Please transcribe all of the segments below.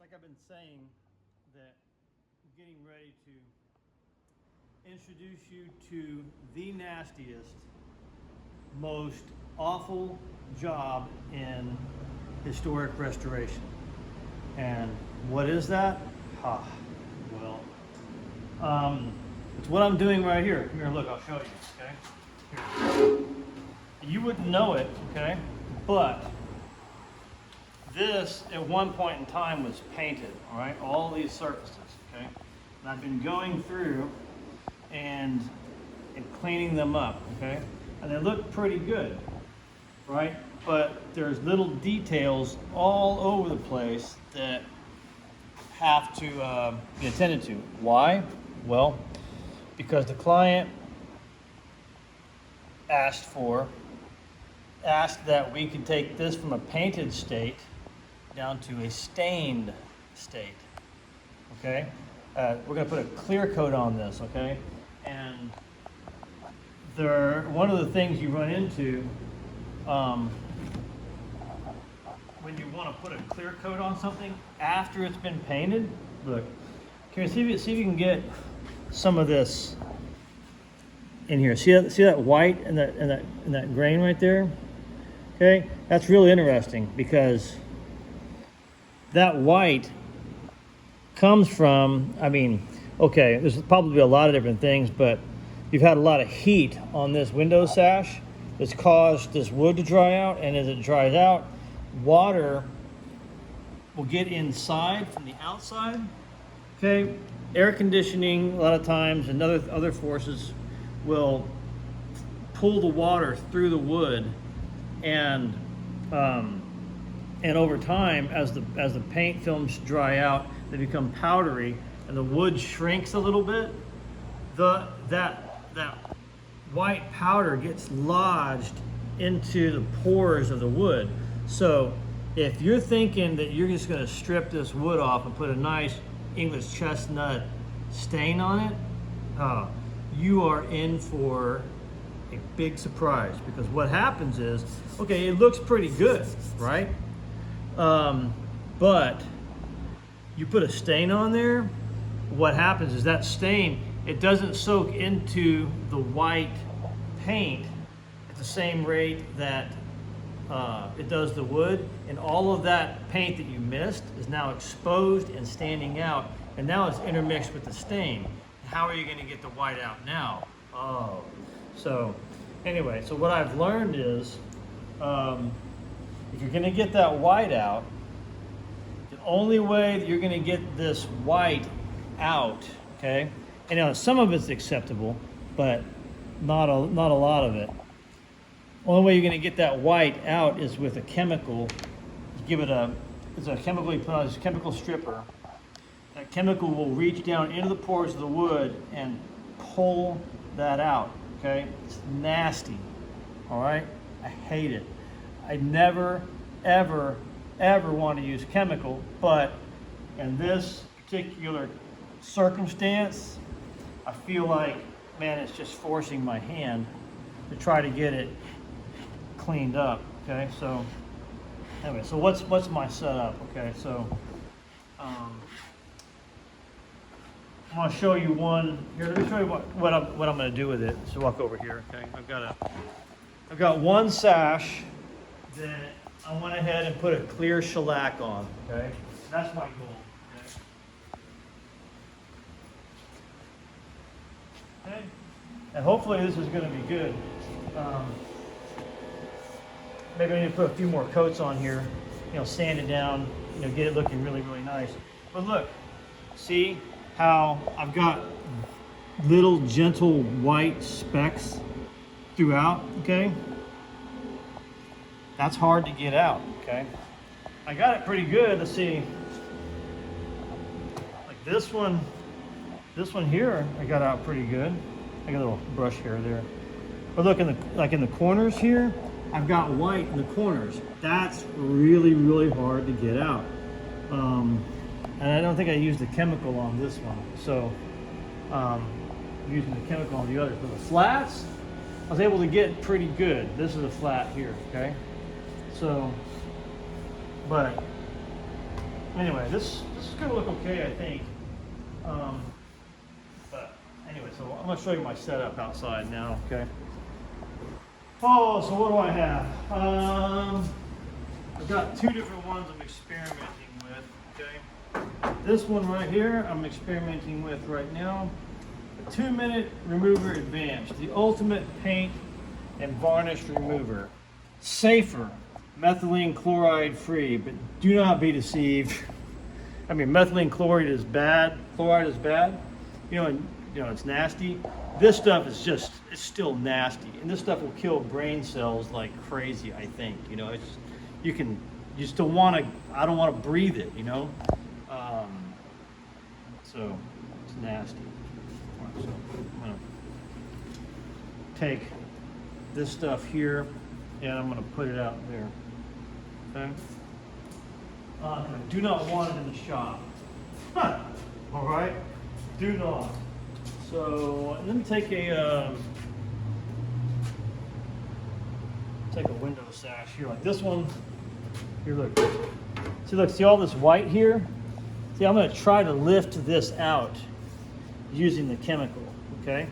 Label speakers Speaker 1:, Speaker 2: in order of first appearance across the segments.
Speaker 1: like I've been saying, that I'm getting ready to introduce you to the nastiest, most awful job in historic restoration. And what is that? Well, it's what I'm doing right here. Come here, look, I'll show you, okay? Here. You wouldn't know it, okay? But this, at one point in time, was painted, all right? All these surfaces, okay? And I've been going through and cleaning them up, okay? And they look pretty good, right? But there's little details all over the place that have to be attended to. Why? Well, because the client asked that we could take this from a painted state down to a stained state, okay? We're gonna put a clear coat on this, okay? And one of the things you run into when you want to put a clear coat on something after it's been painted, look, can you see if you can get some of this in here? See that white and that grain right there? Okay, that's really interesting because that white comes from, I mean, okay, there's probably a lot of different things, but you've had a lot of heat on this window sash that's caused this wood to dry out, and as it dries out, water will get inside from the outside, okay? Air conditioning, a lot of times, and other forces will pull the water through the wood, and over time, as the paint films dry out, they become powdery, and the wood shrinks a little bit. That white powder gets lodged into the pores of the wood. So if you're thinking that you're just going to strip this wood off and put a nice English chestnut stain on it, you are in for a big surprise, because what happens is, okay, it looks pretty good, right? But you put a stain on there, what happens is that stain, it doesn't soak into the white paint at the same rate that it does the wood, and all of that paint that you missed is now exposed and standing out, and now it's intermixed with the stain. How are you going to get the white out now? So anyway, so what I've learned is if you're going to get that white out, the only way that you're going to get this white out, okay, and now some of it's acceptable, but not a lot of it. Only way you're going to get that white out is with a chemical. It's a chemical you put on, this chemical stripper. That chemical will reach down into the pores of the wood and pull that out, okay? It's nasty, all right? I hate it. I never, ever, ever want to use chemical, but in this particular circumstance, I feel like, man, it's just forcing my hand to try to get it cleaned up, okay? So anyway, so what's my setup, okay? So I'm gonna show you one here. Let me show you what I'm gonna do with it. So walk over here, okay? I've got one sash that I went ahead and put a clear shellac on, okay? That's my goal, okay? And hopefully this is gonna be good. Maybe I need to put a few more coats on here, sand it down, get it looking really, really nice. But look, see how I've got little gentle white specks throughout, okay? That's hard to get out, okay? I got it pretty good. Let's see. Like this one here, I got out pretty good. I got a little brush hair there. But look, in the corners here, I've got white in the corners. That's really, really hard to get out. And I don't think I used the chemical on this one. So I'm using the chemical on the other. For the flats, I was able to get pretty good. This is a flat here, okay? So, but Anyway, this is gonna look okay, I think. But anyway, so I'm gonna show you my setup outside now, okay? Oh, so what do I have? I've got two different ones I'm experimenting with, okay? This one right here, I'm experimenting with right now. A 2-minute remover advanced, the ultimate paint and varnish remover. Safer, methylene chloride free, but do not be deceived. I mean, methylene chloride is bad, chloride is bad, and it's nasty. This stuff is just, it's still nasty. And this stuff will kill brain cells like crazy, I think. You still want to, I don't want to breathe it, so it's nasty. So I'm going to take this stuff here and I'm going to put it out there. Okay? I do not want it in the shop. All right? Do not. So let me take a window sash here, like this one. Here, look. See all this white here? See, I'm going to try to lift this out using the chemical, okay?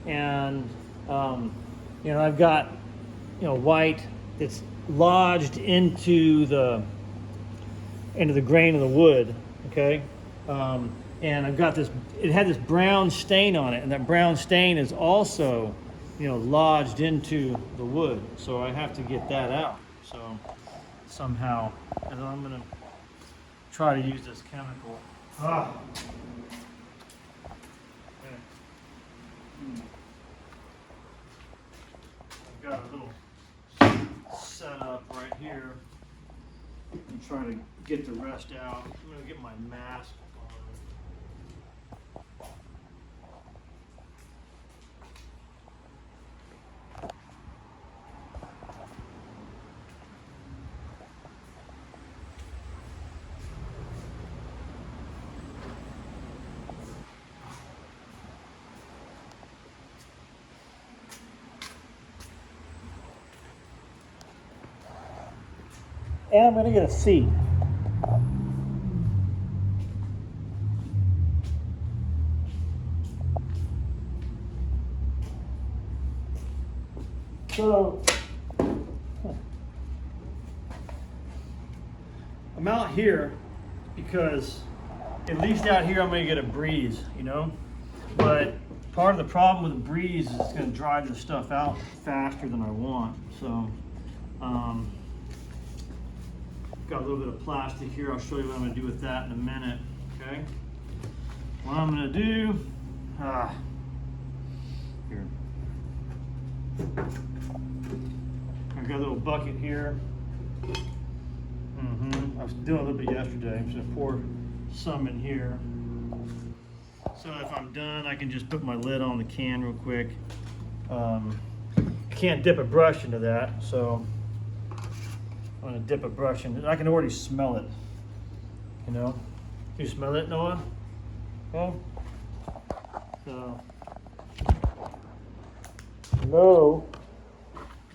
Speaker 1: And I've got white that's lodged into the grain of the wood, okay? And I've got this, it had this brown stain on it, and that brown stain is also, lodged into the wood. So I have to get that out. So somehow, and then I'm gonna try to use this chemical. I've got a little setup right here. I'm trying to get the rest out. I'm gonna get my mask on. And I'm going to get a seat. So I'm out here because at least out here I'm going to get a breeze, But part of the problem with the breeze is it's going to dry this stuff out faster than I want. So got a little bit of plastic here. I'll show you what I'm going to do with that in a minute. Okay. What I'm going to do, here. I've got a little bucket here. I was doing a little bit yesterday. I'm just going to pour some in here. So if I'm done, I can just put my lid on the can real quick. I can't dip a brush into that, so I'm going to dip a brush in it. I can already smell it. Can you smell it, Noah? Okay. So know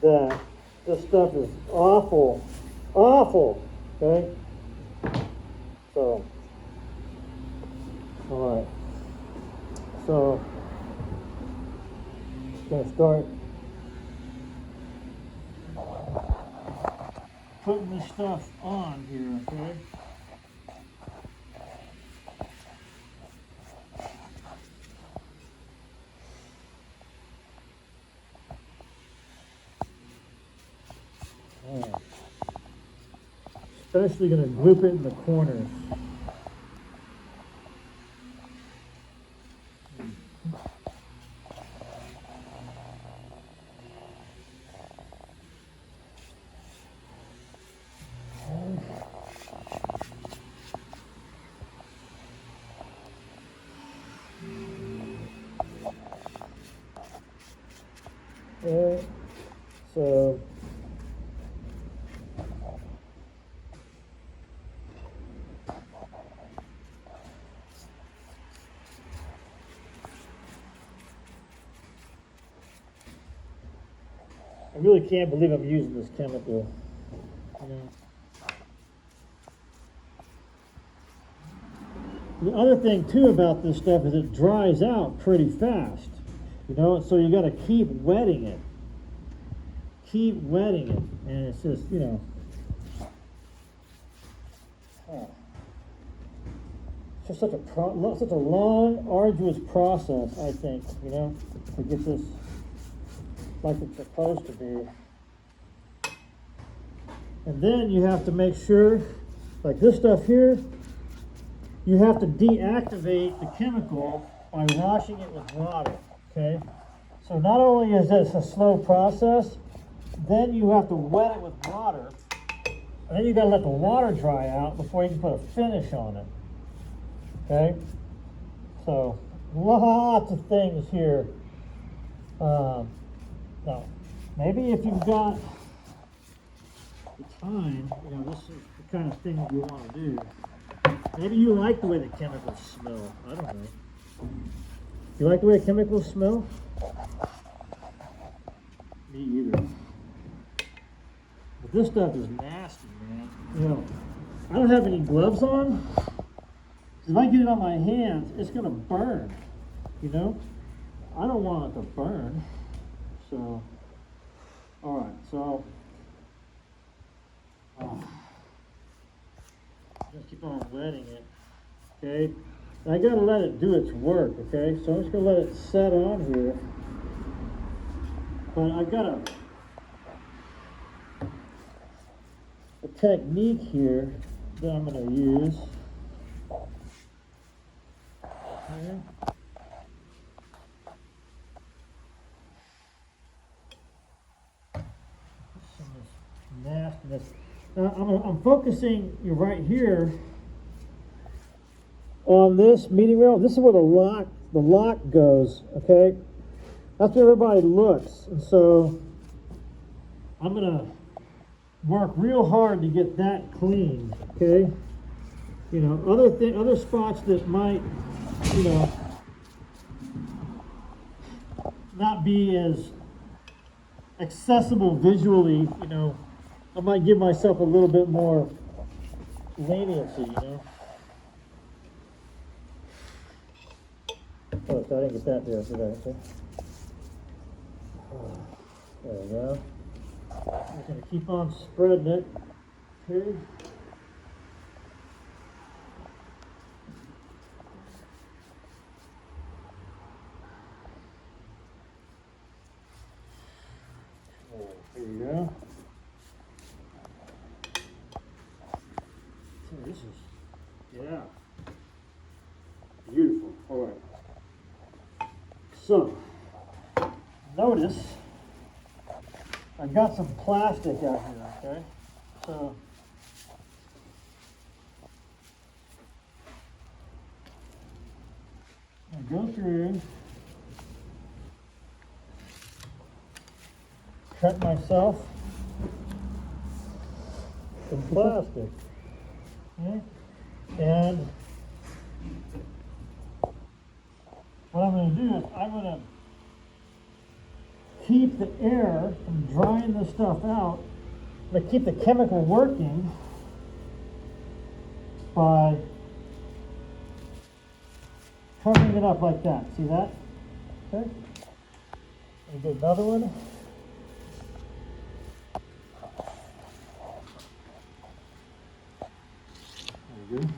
Speaker 1: that this stuff is awful, okay? So, all right. So, I'm going to start putting this stuff on here, okay? Right. Especially going to group it in the corners. So I really can't believe I'm using this chemical. The other thing too about this stuff is it dries out pretty fast, you know, so you got to keep wetting it. Keep wetting it, and it's just, you know, it's just such a long, arduous process, I think, you know, to get this like it's supposed to be. And then you have to make sure, like this stuff here, you have to deactivate the chemical by washing it with water, okay? So not only is this a slow process, then you have to wet it with water, and then you gotta let the water dry out before you can put a finish on it, okay? So lots of things here. Now, maybe if you've got the time, you know, this is the kind of thing you want to do. Maybe you like the way the chemicals smell. I don't know. You like the way the chemicals smell? Me either. But this stuff is nasty, man. You know, I don't have any gloves on. If I get it on my hands, it's gonna burn. You know, I don't want it to burn. So, all right. So, just keep on wetting it. Okay. I gotta let it do its work. Okay. So I'm just gonna let it set on here. But I've got a technique here that I'm going to use. Okay. Some of this nastiness. Now I'm focusing right here on this meeting rail. This is where the lock goes. Okay. That's where everybody looks, and so I'm gonna work real hard to get that clean. Okay, you know, other spots that might, you know, not be as accessible visually. You know, I might give myself a little bit more leniency. You know. Oh, so I didn't get that there. Did I? Okay. There we go. I'm just going to keep on spreading it. Okay. There you go. So this is, yeah, beautiful. All right. So, notice I've got some plastic out here, okay? So I go through, cut myself some plastic, okay? And what I'm going to do is I'm going to keep the air from drying this stuff out, but keep the chemical working by covering it up like that. See that? Okay. And do another one. There you go.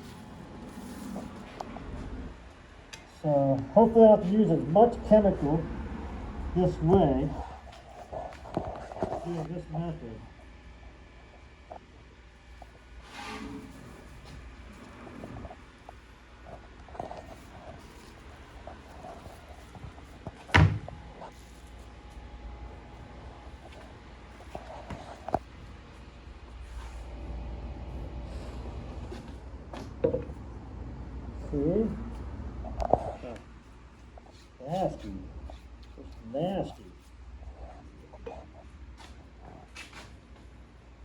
Speaker 1: So hopefully I don't have to use as much chemical this way, doing this method. See? Nasty. Just nasty.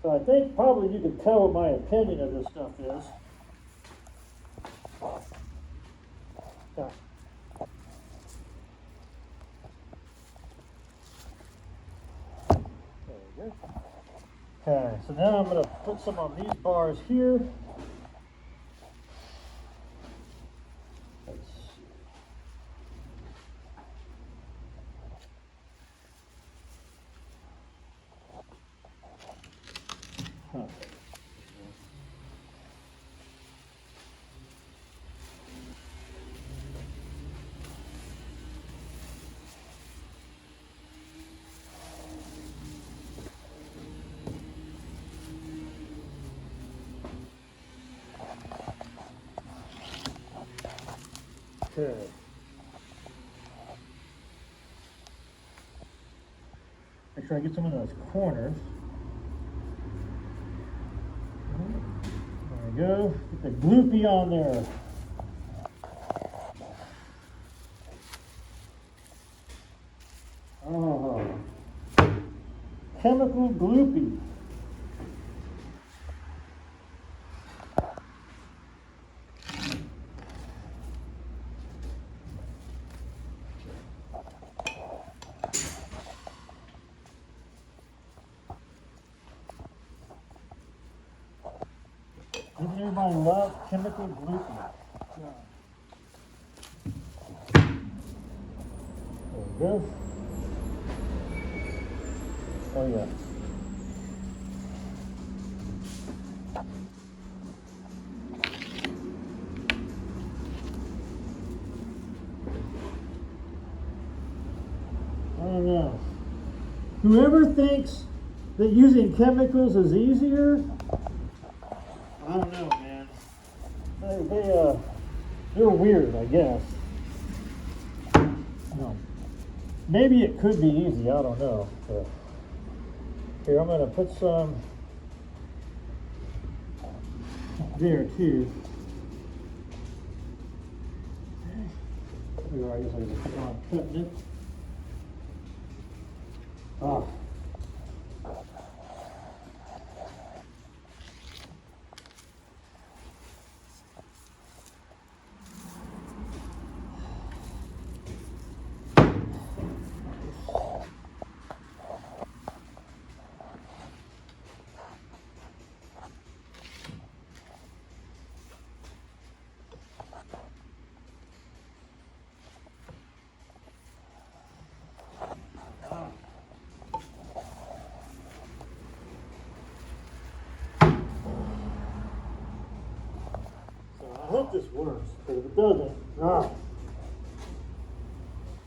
Speaker 1: So I think probably you can tell what my opinion of this stuff is. Yeah. There we go. Okay, so now I'm going to put some on these bars here. Okay. Make sure I get some of those corners. There we go. Get the gloopy on there. Oh, chemical gloopy. Doesn't everybody love chemical gloopy? There we go. Oh yeah. I don't know. Whoever thinks that using chemicals is easier, I don't know, man. They're weird, I guess. No. Maybe it could be easy, I don't know. But here, I'm gonna put some there too. Here, I guess I just keep on cutting it. Ah. I hope this works, but if it doesn't, I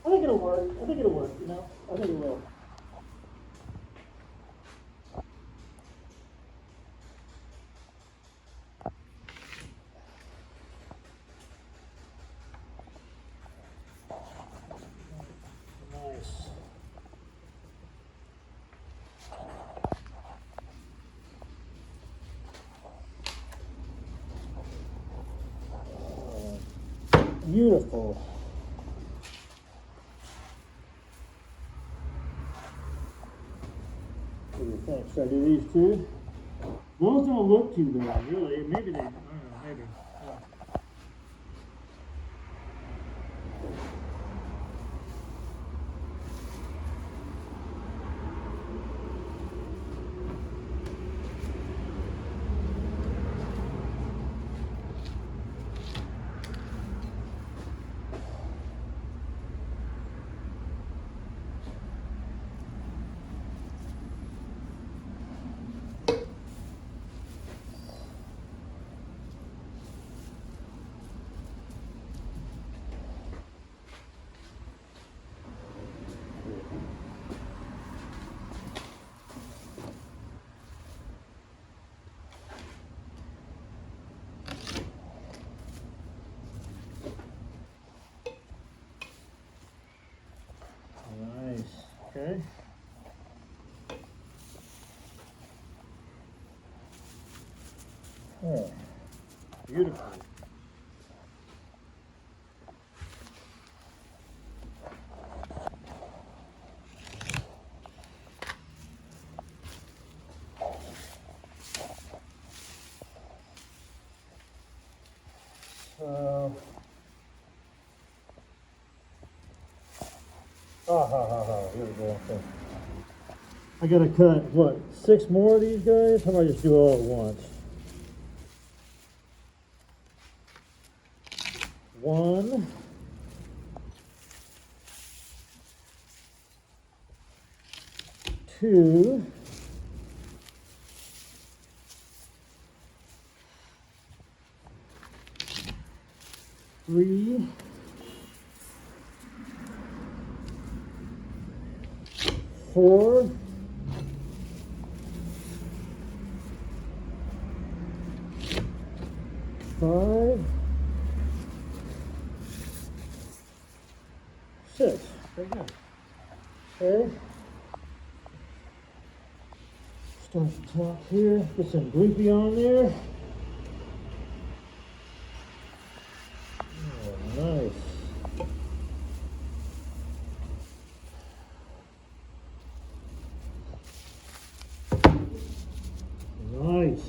Speaker 1: think it'll work. I think it'll work, you know? I think it will. Nice. Beautiful. What do you think? Should I do these two? Those don't look too bad, really. Maybe they, I don't know, maybe. Nice. Okay. Oh, beautiful. So, here we go. Okay. I gotta cut, what, 6 more of these guys? How about I just do all at once? 1, 2, 3, 4, 5, Very good. Okay. Start the top here. Put some gloopy on there. Oh, nice. Nice.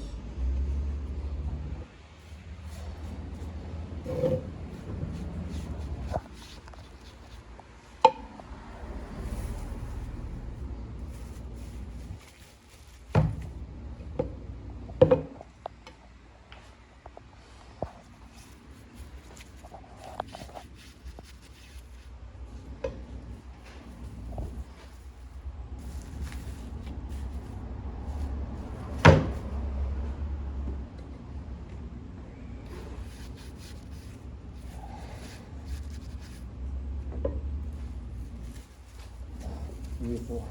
Speaker 1: Beautiful.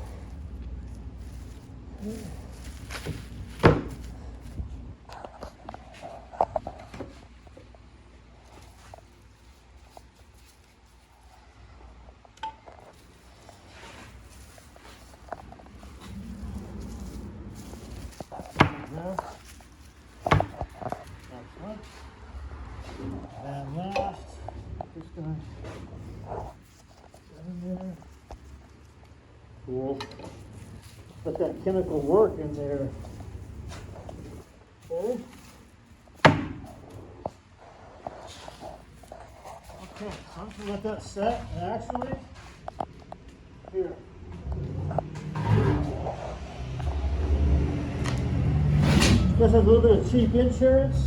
Speaker 1: Excellent. And last, this guy in there. Cool. Let that chemical work in there. Okay. Okay, so I'm just gonna let that set. And actually, here. This has a little bit of cheap insurance.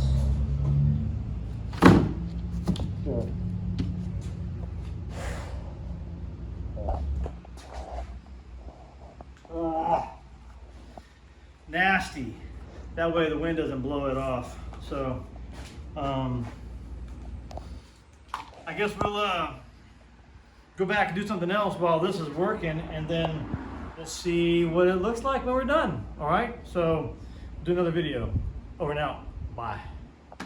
Speaker 1: Good. Nasty. That way the wind doesn't blow it off. So, I guess we'll go back and do something else while this is working, and then let's see what it looks like when we're done. All right. So, do another video. Over and out. Bye.